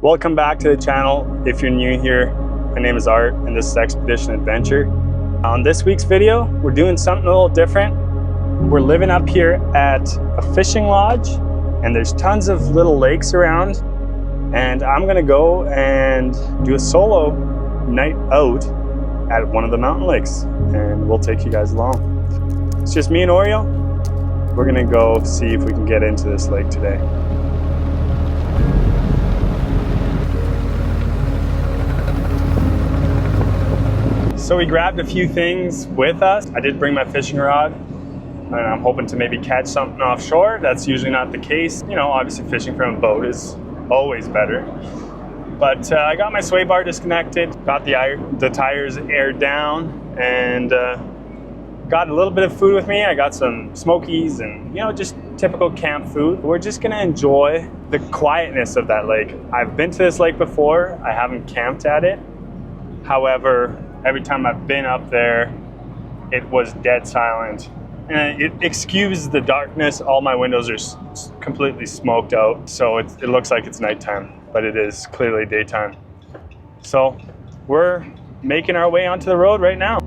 Welcome back to the channel. If you're new here, my name is Art and this is Expedition Adventure. On this week's video, we're doing something a little different. We're living up here at a fishing lodge and there's tons of little lakes around, and I'm gonna go and do a solo night out at one of the mountain lakes and we'll take you guys along. It's just me and Oreo. We're gonna go see if we can get into this lake today. So we grabbed a few things with us. I did bring my fishing rod and I'm hoping to maybe catch something offshore. That's usually not the case. You know, obviously fishing from a boat is always better. But I got my sway bar disconnected, got the tires aired down, and got a little bit of food with me. I got some smokies and, you know, just typical camp food. We're just gonna enjoy the quietness of that lake. I've been to this lake before. I haven't camped at it. However, every time I've been up there, it was dead silent. And it excuses the darkness. All my windows are completely smoked out, so it looks like it's nighttime, but it is clearly daytime. So we're making our way onto the road right now.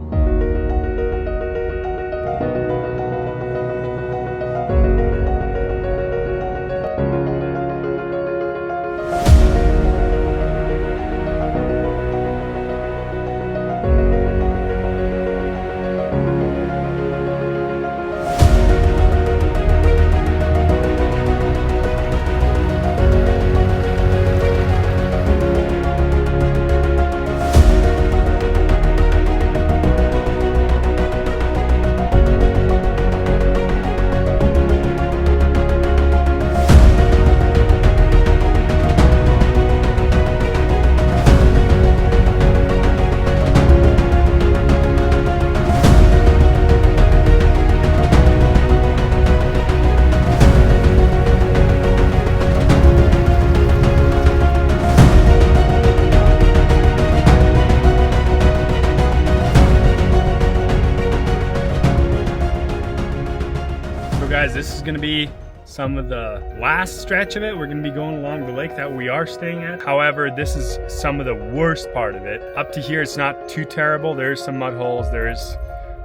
Guys, this is gonna be some of the last stretch of it. We're gonna be going along the lake that we are staying at. However, this is some of the worst part of it. Up to here, it's not too terrible. There's some mud holes, there's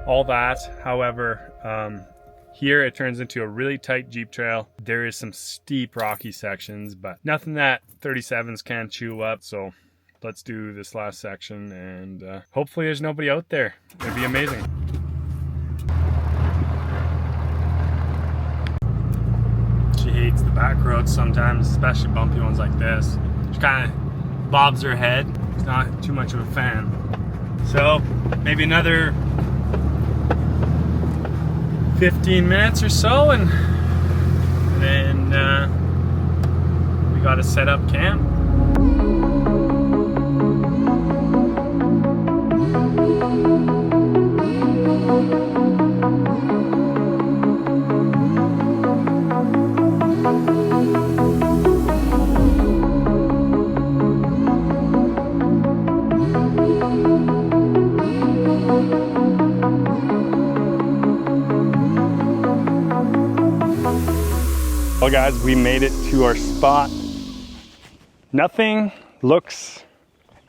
all that. However, here it turns into a really tight Jeep trail. There is some steep rocky sections, but nothing that 37s can't chew up. So let's do this last section and hopefully there's nobody out there. It'd be amazing. She hates the back roads sometimes, especially bumpy ones like this. She kind of bobs her head. She's not too much of a fan. So maybe another 15 minutes or so and then we got to set up camp. Well guys, we made it to our spot. Nothing looks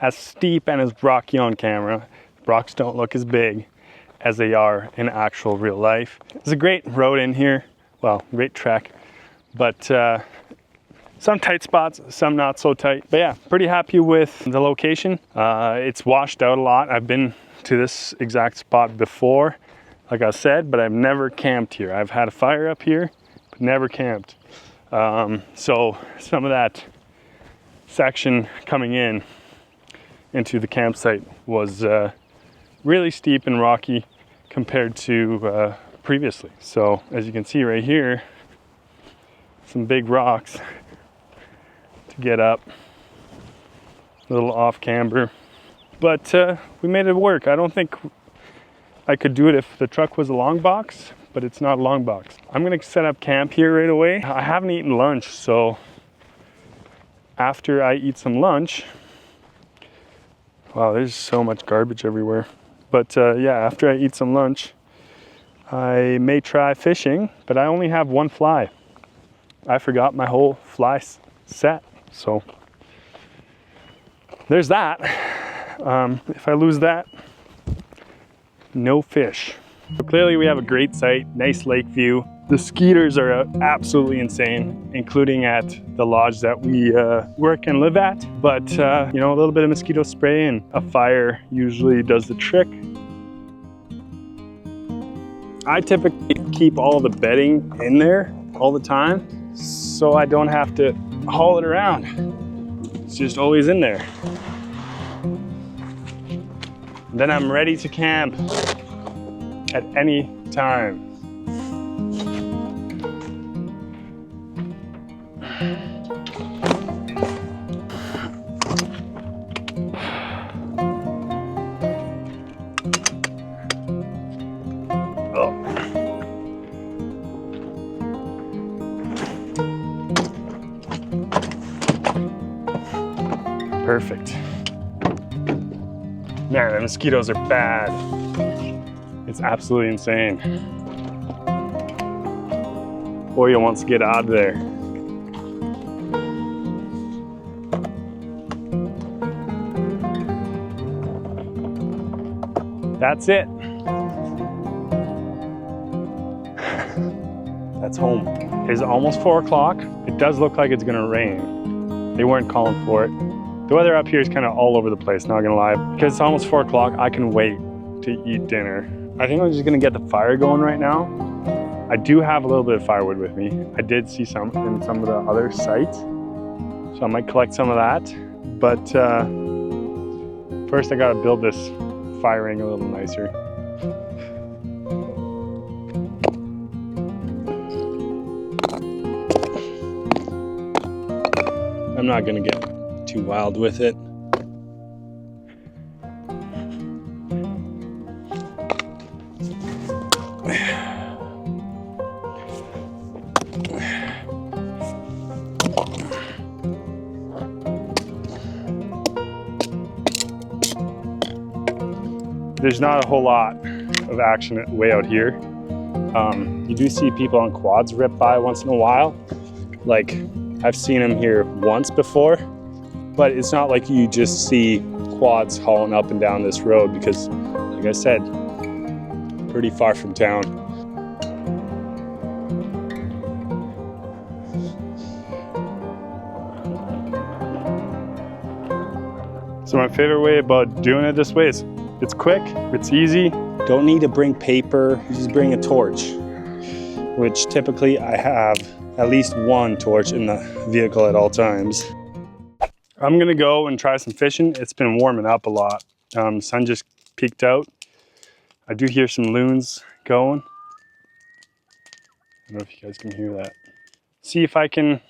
as steep and as rocky on camera. Rocks don't look as big as they are in actual real life. It's a great road in here. Well, great trek, but some tight spots, some not so tight. But yeah, pretty happy with the location. It's washed out a lot. I've been to this exact spot before, like I said, but I've never camped here. I've had a fire up here, but never camped. So some of that section coming into the campsite was really steep and rocky compared to previously. So as you can see right here, some big rocks to get up, a little off camber, but we made it work. I don't think I could do it if the truck was a long box, but it's not a long box. I'm gonna set up camp here right away. I haven't eaten lunch, so after I eat some lunch, wow, there's so much garbage everywhere. But yeah, after I eat some lunch, I may try fishing, but I only have one fly. I forgot my whole fly set, so there's that. If I lose that, no fish. So clearly we have a great site, nice lake view. The skeeters are absolutely insane, including at the lodge that we work and live at. But you know, a little bit of mosquito spray and a fire usually does the trick. I typically keep all the bedding in there all the time, so I don't have to haul it around. It's just always in there. Then I'm ready to camp at any time. Oh. Perfect. Man, the mosquitoes are bad. It's absolutely insane. Oya wants to get out of there. That's it. That's home. It's almost 4 o'clock. It does look like it's gonna rain. They weren't calling for it. The weather up here is kind of all over the place, not gonna lie. Because it's almost 4 o'clock, I can wait to eat dinner. I think I'm just gonna get the fire going right now. I do have a little bit of firewood with me. I did see some in some of the other sites, so I might collect some of that. But first I gotta build this fire ring a little nicer. I'm not gonna get too wild with it. There's not a whole lot of action way out here. You do see people on quads rip by once in a while. Like, I've seen them here once before, but it's not like you just see quads hauling up and down this road because, like I said, pretty far from town. So my favorite way about doing it this way is it's quick, it's easy. Don't need to bring paper, you just bring a torch, which typically I have at least one torch in the vehicle at all times. I'm gonna go and try some fishing. It's been warming up a lot. Sun just peeked out. I do hear some loons going. I don't know if you guys can hear that. See if I can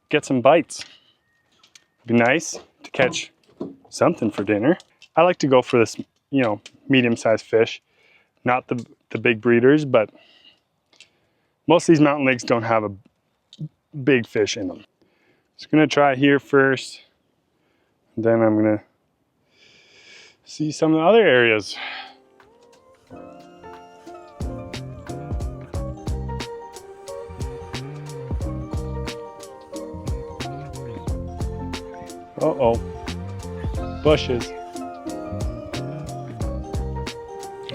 get some bites. It'd be nice to catch something for dinner. I like to go for this, you know, medium-sized fish. Not the big breeders, but most of these mountain lakes don't have a big fish in them. Just gonna try here first. Then I'm gonna see some of the other areas. Uh-oh, bushes.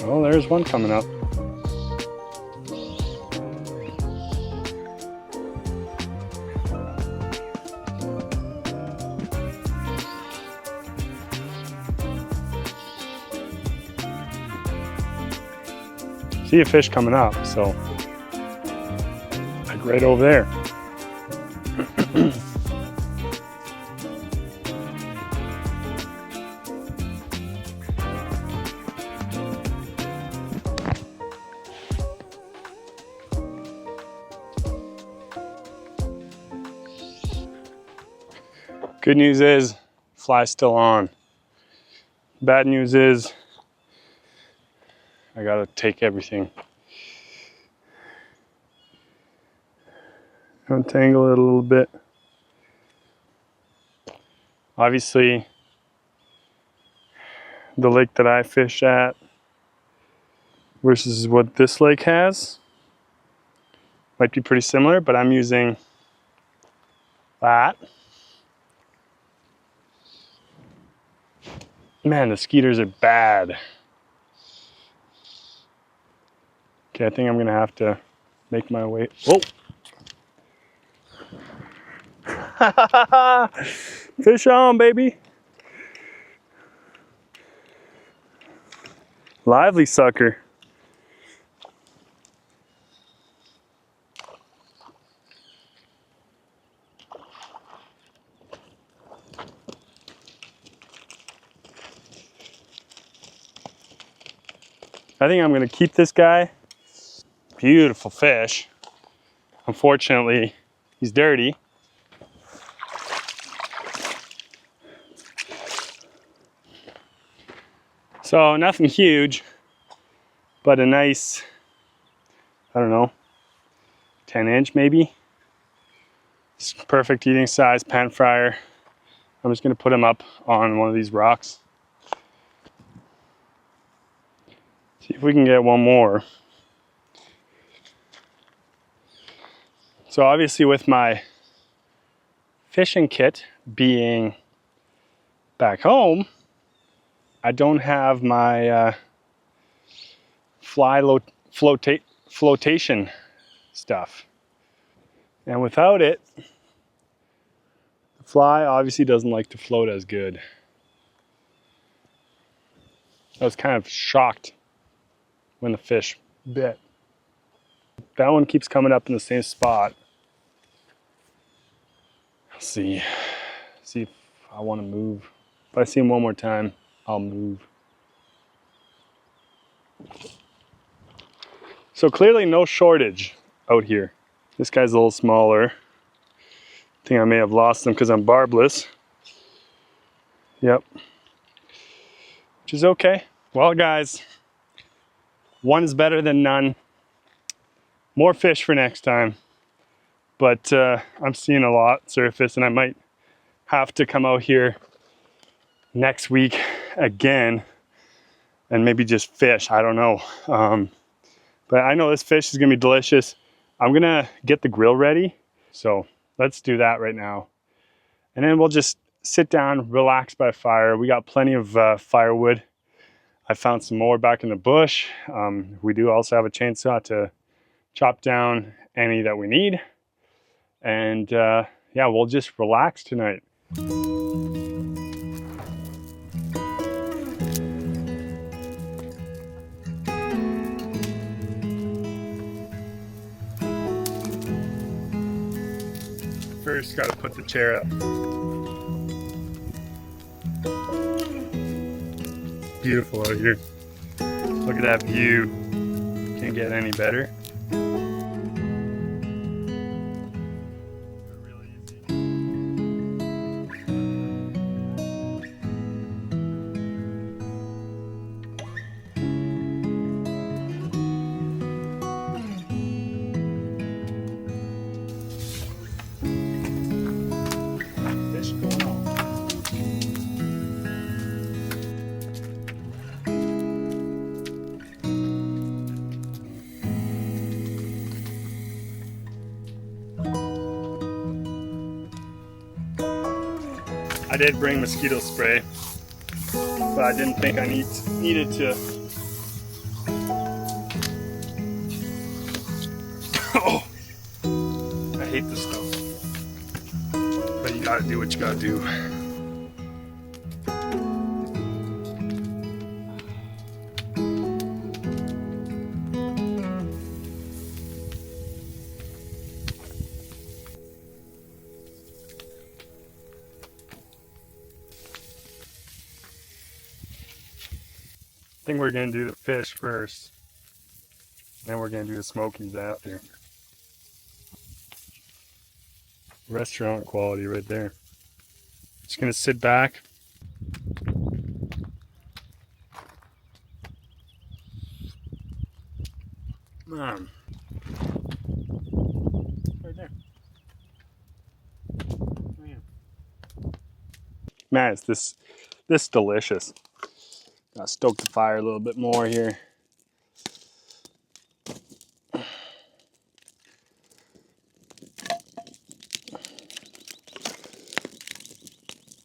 Oh, there's one coming up. See a fish coming up, so like right over there. Good news is, fly's still on. Bad news is, I gotta take everything. Untangle it a little bit. Obviously, the lake that I fish at versus what this lake has might be pretty similar, but I'm using that. Man, the skeeters are bad. Okay, I think I'm gonna have to make my way. Whoa! Fish on, baby. Lively sucker. I think I'm gonna keep this guy. Beautiful fish. Unfortunately, he's dirty. So nothing huge, but a nice, I don't know, 10-inch maybe. It's perfect eating size pan fryer. I'm just gonna put him up on one of these rocks. See if we can get one more. So obviously with my fishing kit being back home, I don't have my flotation stuff. And without it, the fly obviously doesn't like to float as good. I was kind of shocked when the fish bit. That one keeps coming up in the same spot. Let's see if I want to move. If I see him one more time, I'll move. So clearly no shortage out here. This guy's a little smaller. I think I may have lost him because I'm barbless. Yep. Which is okay. Well, guys, one is better than none. More fish for next time. But I'm seeing a lot surface, and I might have to come out here next week again and maybe just fish. I don't know. But I know this fish is gonna be delicious. I'm gonna get the grill ready. So let's do that right now. And then we'll just sit down, relax by a fire. We got plenty of firewood. I found some more back in the bush. We do also have a chainsaw to chop down any that we need. And yeah, we'll just relax tonight. First, gotta put the chair up. Beautiful out here. Look at that view. Can't get any better. Fish going on. I did bring mosquito spray, but I didn't think I needed to. Oh, I hate this stuff, but you gotta do what you gotta do. I think we're gonna do the fish first, then we're gonna do the smokies after. Restaurant quality right there. Just gonna sit back. Right there. Man, it's this delicious. Gotta stoke the fire a little bit more here.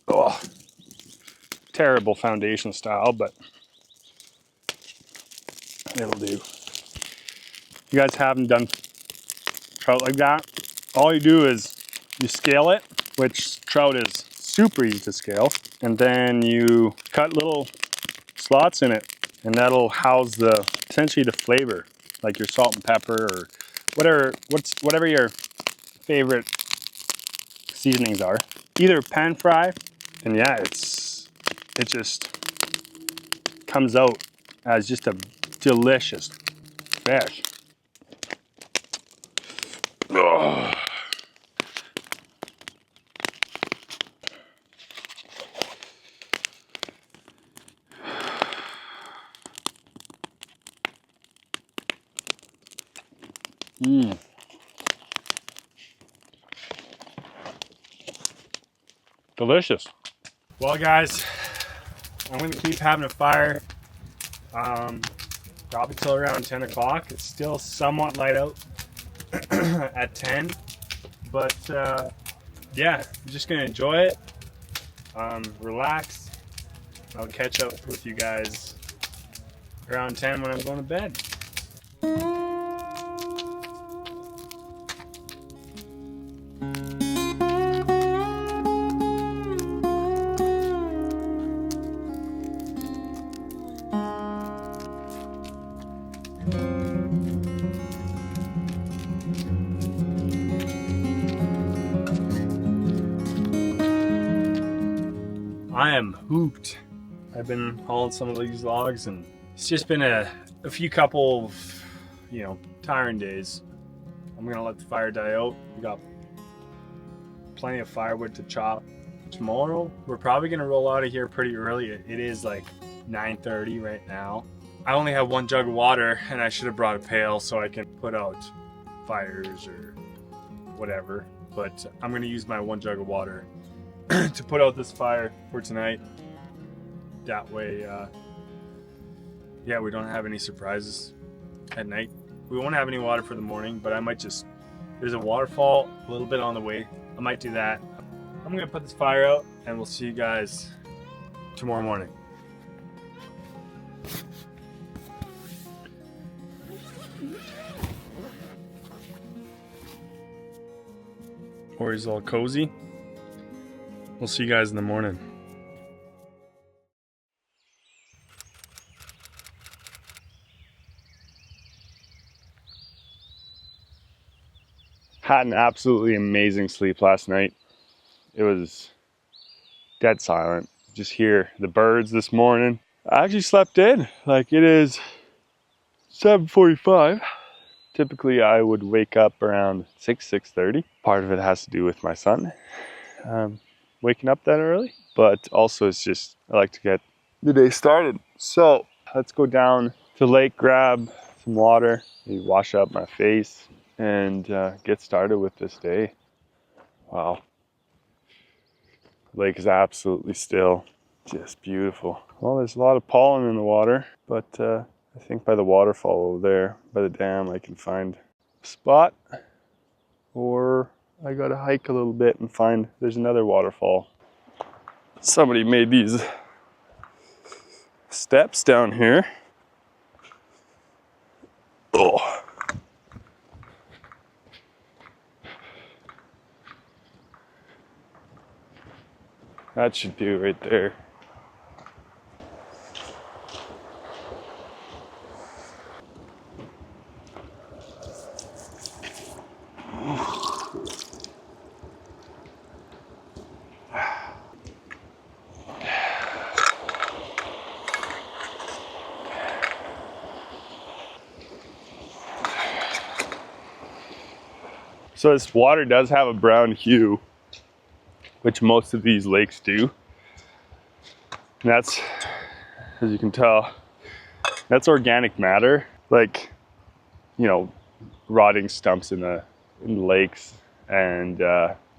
Oh, terrible foundation style, but it'll do. You guys haven't done trout like that? All you do is you scale it, which trout is super easy to scale, and then you cut little slots in it, and that'll house essentially the flavor, like your salt and pepper or whatever your favorite seasonings are. Either pan fry, and yeah, it just comes out as just a delicious fish. Oh. Delicious. Well, guys, I'm gonna keep having a fire. Probably till around 10 o'clock. It's still somewhat light out at 10, but yeah, I'm just gonna enjoy it, relax. I'll catch up with you guys around 10 when I'm going to bed. I am hooped. I've been hauling some of these logs, and it's just been a few couple of, tiring days. I'm gonna let the fire die out. We got plenty of firewood to chop. Tomorrow, we're probably gonna roll out of here pretty early. It is like 9:30 right now. I only have one jug of water, and I should have brought a pail so I can put out fires or whatever. But I'm gonna use my one jug of water to put out this fire for tonight. That way, yeah, we don't have any surprises at night. We won't have any water for the morning, but I might there's a waterfall a little bit on the way. I might do that. I'm gonna put this fire out, and we'll see you guys tomorrow morning. Corey's all cozy. We'll see you guys in the morning. Had an absolutely amazing sleep last night. It was dead silent. Just hear the birds this morning. I actually slept in. Like, it is 7:45. Typically I would wake up around 6:30. Part of it has to do with my son waking up that early, but also it's just, I like to get the day started. So let's go down to the lake, grab some water, maybe wash up my face, and get started with this day. Wow. The lake is absolutely still, just beautiful. Well, there's a lot of pollen in the water, but I think by the waterfall over there, by the dam, I can find a spot, or I gotta hike a little bit and find there's another waterfall. Somebody made these steps down here. Oh. That should do right there. So this water does have a brown hue, which most of these lakes do. And that's, as you can tell, that's organic matter, like, rotting stumps in the lakes. And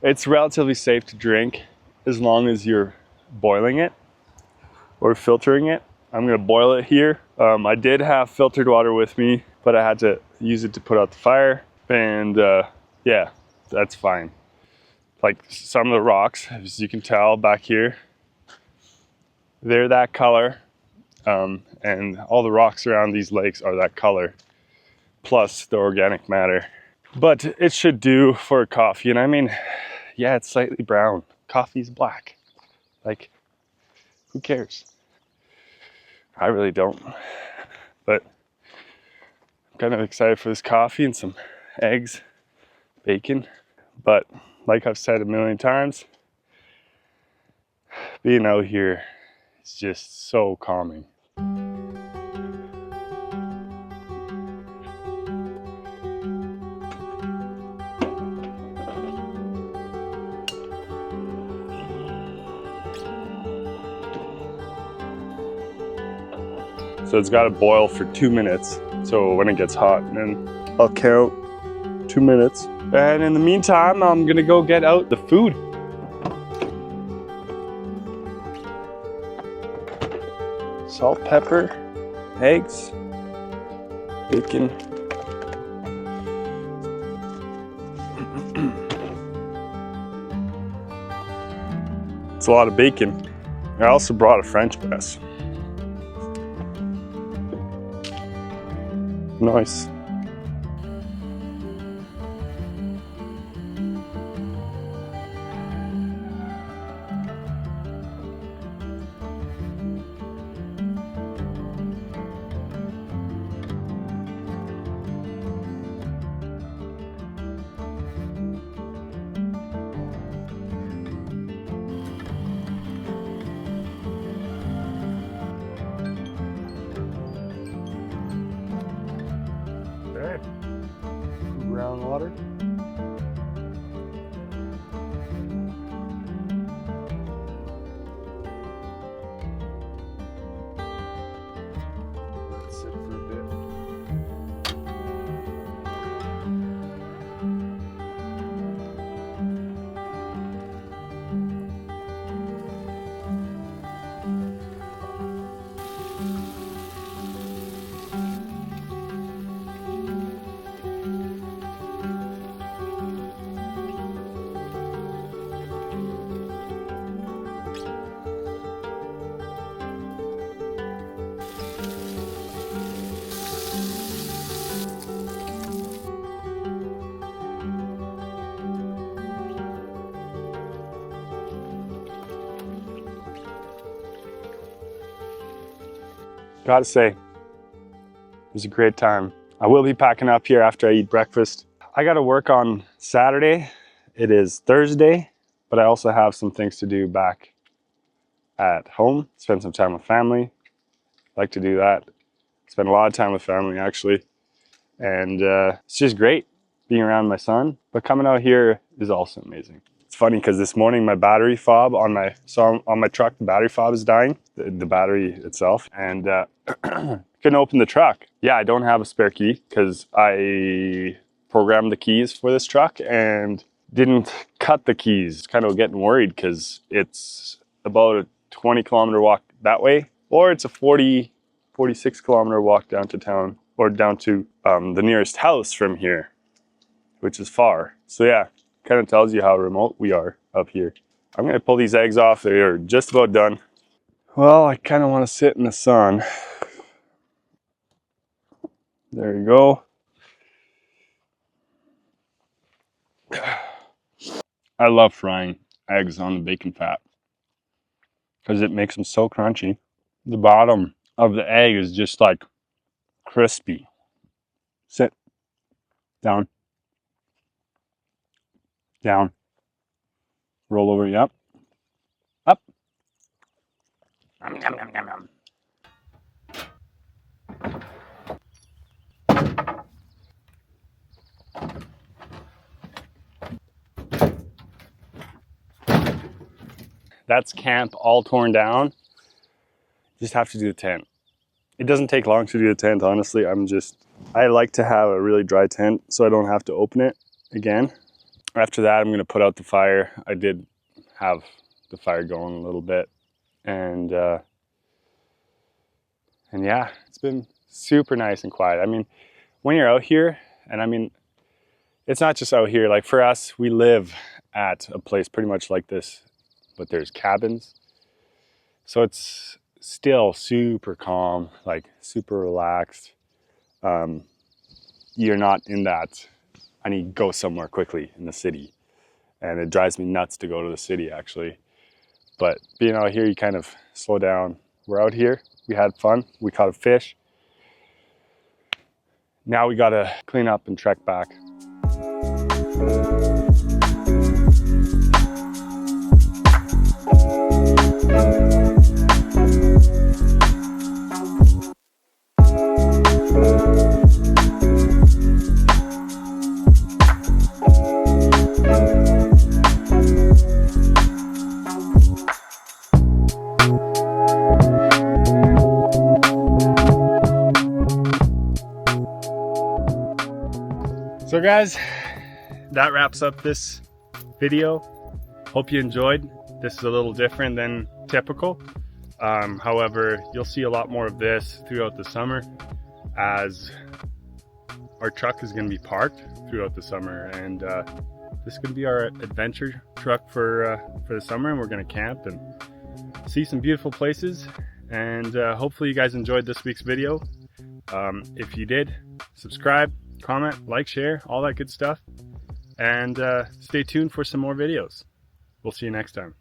it's relatively safe to drink as long as you're boiling it or filtering it. I'm gonna boil it here. I did have filtered water with me, but I had to use it to put out the fire. And yeah, that's fine. Like some of the rocks, as you can tell back here, they're that color, and all the rocks around these lakes are that color, plus the organic matter. But it should do for coffee, and I mean, yeah, it's slightly brown. Coffee's black. Like, who cares? I really don't. But I'm kind of excited for this coffee and some eggs, bacon. But like I've said a million times, being out here is just so calming. So it's got to boil for 2 minutes. So when it gets hot, then I'll count 2 minutes. And in the meantime, I'm gonna go get out the food. Salt, pepper, eggs, bacon. It's a lot of bacon. I also brought a French press. Nice. Okay. Groundwater. Let's sit for a bit. Gotta say, it was a great time. I will be packing up here after I eat breakfast. I gotta work on Saturday. It is Thursday, but I also have some things to do back at home. Spend some time with family. Like to do that. Spend a lot of time with family, actually. And it's just great being around my son. But coming out here is also amazing. It's funny because this morning my battery fob on my truck, the battery fob is dying, the battery itself, and couldn't open the truck. Yeah, I don't have a spare key because I programmed the keys for this truck and didn't cut the keys. Kind of getting worried because it's about a 20-kilometer walk that way, or it's a 46-kilometer walk down to town, or down to the nearest house from here, which is far. So yeah, kind of tells you how remote we are up here. I'm gonna pull these eggs off. They are just about done. Well, I kind of want to sit in the sun. There you go. I love frying eggs on the bacon fat because it makes them so crunchy. The bottom of the egg is just like crispy. Sit down, down, roll over, yep, up. Yum, yum, yum, yum, yum. That's camp all torn down. Just have to do the tent. It doesn't take long to do the tent, honestly. I like to have a really dry tent so I don't have to open it again. After that, I'm gonna put out the fire. I did have the fire going a little bit. And yeah, it's been super nice and quiet. I mean, when you're out here, and I mean, it's not just out here. Like for us, we live at a place pretty much like this, but there's cabins So it's still super calm, like super relaxed. You're not in that, I need to go somewhere quickly in the city. And it drives me nuts to go to the city, actually. But being out here, you kind of slow down. We're out here, we had fun, we caught a fish. Now we gotta clean up and trek back. So guys, that wraps up this video. Hope you enjoyed. This is a little different than typical. However, you'll see a lot more of this throughout the summer, as our truck is going to be parked throughout the summer, and this is going to be our adventure truck for the summer, and we're going to camp and see some beautiful places. And hopefully you guys enjoyed this week's video. If you did, subscribe, comment, like, share, all that good stuff, and stay tuned for some more videos. We'll see you next time.